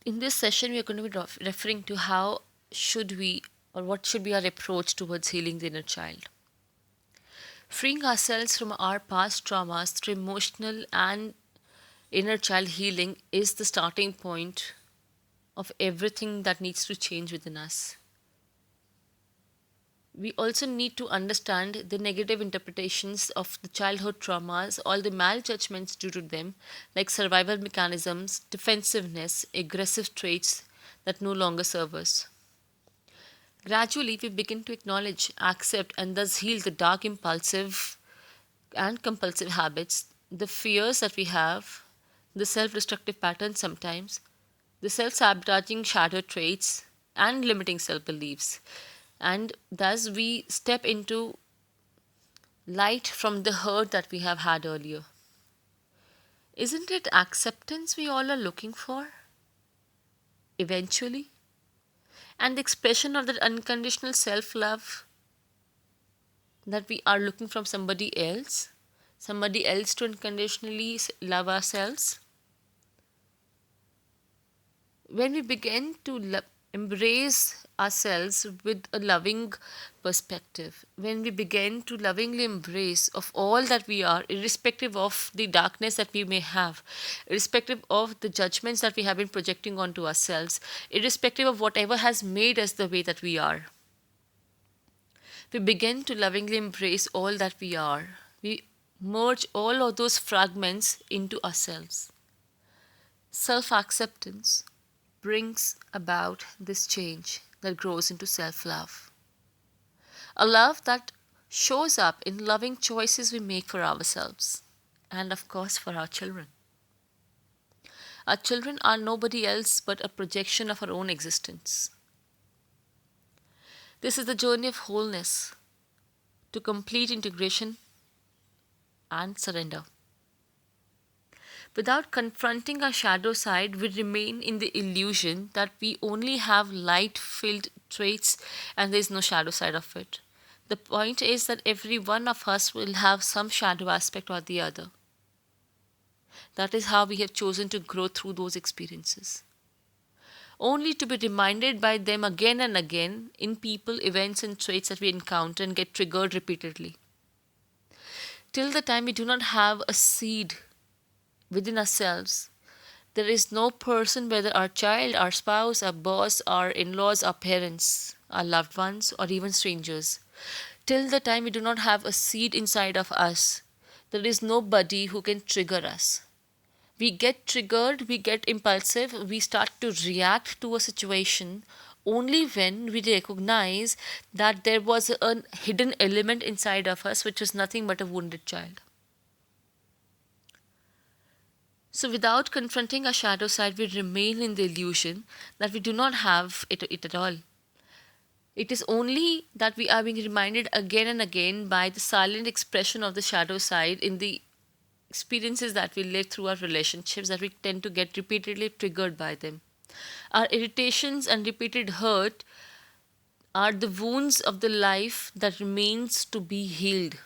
In this session, we are going to be referring to how should we or what should be our approach towards healing the inner child. Freeing ourselves from our past traumas through emotional and inner child healing is the starting point of everything that needs to change within us. We also need to understand the negative interpretations of the childhood traumas, all the maljudgments due to them, like survival mechanisms, defensiveness, aggressive traits that no longer serve us. Gradually, we begin to acknowledge, accept, and thus heal the dark, impulsive, and compulsive habits, the fears that we have, the self destructive patterns sometimes, the self sabotaging shadow traits, and limiting self beliefs. And thus, we step into light from the hurt that we have had earlier. Isn't it acceptance we all are looking for? Eventually? And the expression of that unconditional self love that we are looking from somebody else to unconditionally love ourselves. When we begin to embrace ourselves with a loving perspective, when we begin to lovingly embrace of all that we are, irrespective of the darkness that we may have, irrespective of the judgments that we have been projecting onto ourselves, irrespective of whatever has made us the way that we are, we begin to lovingly embrace all that we are. We merge all of those fragments into ourselves. Self acceptance brings about this change that grows into self love. A love that shows up in loving choices we make for ourselves and, of course, for our children. Our children are nobody else but a projection of our own existence. This is the journey of wholeness to complete integration and surrender. Without confronting our shadow side, we remain in the illusion that we only have light filled traits and there is no shadow side of it. The point is that every one of us will have some shadow aspect or the other. That is how we have chosen to grow through those experiences. Only to be reminded by them again and again in people, events, and traits that we encounter and get triggered repeatedly. Till the time we do not have a seed within ourselves, there is no person, whether our child, our spouse, our boss, our in laws, our parents, our loved ones, or even strangers. Till the time we do not have a seed inside of us, there is nobody who can trigger us. We get triggered, we get impulsive, we start to react to a situation only when we recognize that there was a hidden element inside of us which was nothing but a wounded child. So, without confronting our shadow side, we remain in the illusion that we do not have it at all. It is only that we are being reminded again and again by the silent expression of the shadow side in the experiences that we live through our relationships that we tend to get repeatedly triggered by them. Our irritations and repeated hurt are the wounds of the life that remains to be healed.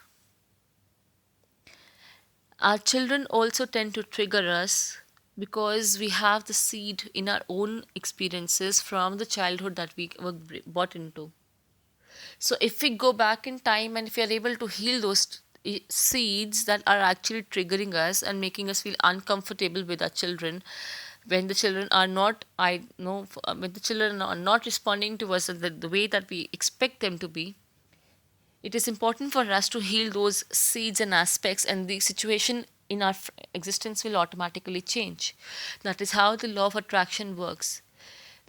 Our children also tend to trigger us because we have the seed in our own experiences from the childhood that we were brought into. So, if we go back in time and if we are able to heal those seeds that are actually triggering us and making us feel uncomfortable with our children, when the children are not, I know, when the children are not responding to us in the way that we expect them to be, it is important for us to heal those seeds and aspects, and the situation in our existence will automatically change. That is how the law of attraction works.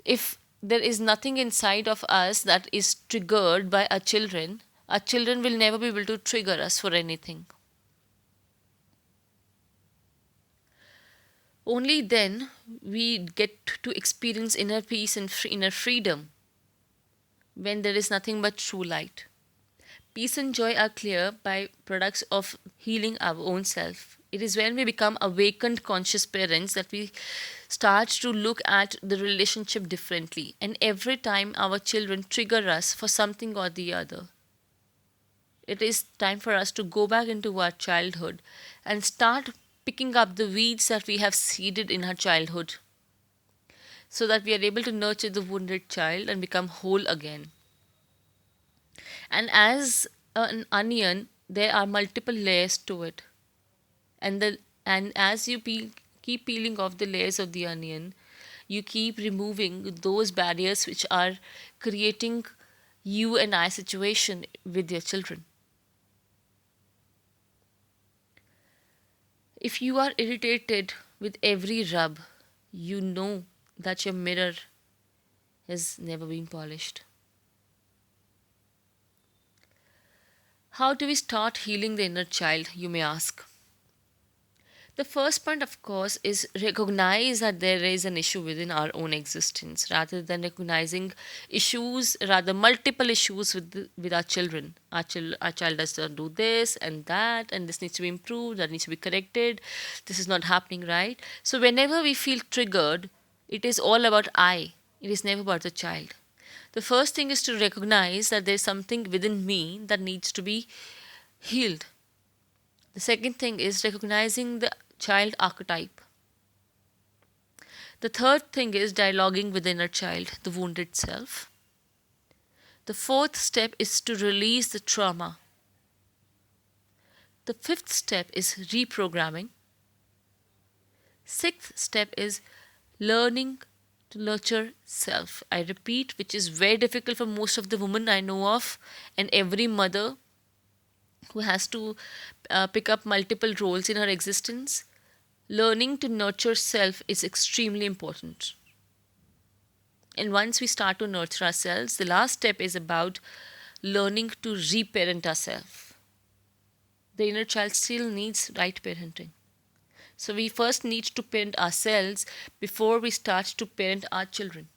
If there is nothing inside of us that is triggered by our children will never be able to trigger us for anything. Only then we get to experience inner peace and inner freedom when there is nothing but true light. Peace and joy are clear by products of healing our own self. It is when we become awakened, conscious parents that we start to look at the relationship differently. And every time our children trigger us for something or the other, it is time for us to go back into our childhood and start picking up the weeds that we have seeded in our childhood. so that we are able to nurture the wounded child and become whole again. And as an onion, there are multiple layers to it. And as you keep peeling off the layers of the onion, you keep removing those barriers which are creating you and I situation with your children. If you are irritated with every rub, you know that your mirror has never been polished. How do we start healing the inner child, you may ask? The first point, of course, is recognize that there is an issue within our own existence rather than recognizing issues, rather multiple issues with our children. Our child does not do this and that, and this needs to be improved, that needs to be corrected, this is not happening right. So, whenever we feel triggered, it is all about I, it is never about the child. The first thing is to recognize that there is something within me that needs to be healed. The second thing is recognizing the child archetype. The third thing is dialoguing with the inner child, the wounded self. The fourth step is to release the trauma. The fifth step is reprogramming. Sixth step is learning to nurture self. I repeat, which is very difficult for most of the women I know of, and every mother who has to pick up multiple roles in her existence. Learning to nurture self is extremely important. And once we start to nurture ourselves, the last step is about learning to reparent ourselves. The inner child still needs right parenting. So we first need to parent ourselves before we start to parent our children.